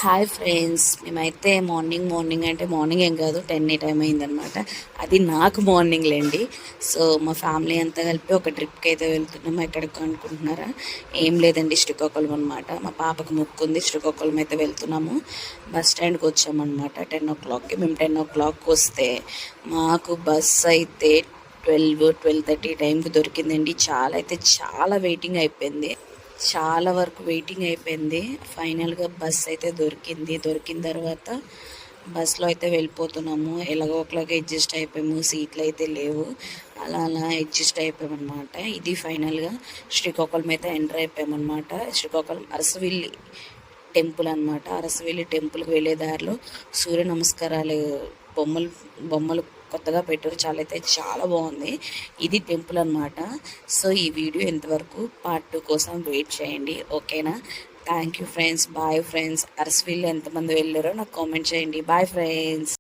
Hi friends, మేమైతే morning అంటే morning ఏం కాదు 10 టైం అయిందనమాట. అది నాకు మార్నింగ్లేండి. సో మా ఫ్యామిలీ అంతా కలిపి ఒక ట్రిప్కి అయితే వెళ్తున్నాము. ఎక్కడికి అనుకుంటున్నారా? ఏం లేదండి, శ్రీకాకుళం అనమాట. మా పాపకు మొక్కుంది, శ్రీకాకుళం అయితే వెళ్తున్నాము. బస్ స్టాండ్కి వచ్చామన్నమాట 10 o'clockకి. మేము 10 o'clockకి వస్తే మాకు బస్ అయితే 12-12:30 టైంకి దొరికిందండి. చాలా వెయిటింగ్ అయిపోయింది. చాలా వరకు వెయిటింగ్ అయిపోయింది. ఫైనల్గా బస్ అయితే దొరికిన తర్వాత బస్సులో అయితే వెళ్ళిపోతున్నాము. ఎలాగో ఒకలాగా అడ్జస్ట్ అయిపోయాము. సీట్లు అయితే లేవు, అలా అడ్జస్ట్ అయిపోయామన్నమాట. ఇది ఫైనల్గా శ్రీకాకుళం అయితే ఎంటర్ అయిపోయామన్నమాట. శ్రీకాకుళం అరసవిల్లి టెంపుల్ అనమాట. అరసవిల్లి టెంపుల్కి వెళ్ళే దారిలో సూర్య నమస్కారాలు బొమ్మలు బొమ్మలు కొత్తగా పెట్టారు. చాలా బాగుంది. ఇది టెంపుల్ అనమాట. సో ఈ వీడియో ఎంతవరకు పార్ట్ 2 కోసం వెయిట్ చేయండి, ఓకేనా? Thank you friends, bye friends. Arasavilli ఎంతమంది వెళ్ళారో నాకు కామెంట్ చేయండి. Bye friends.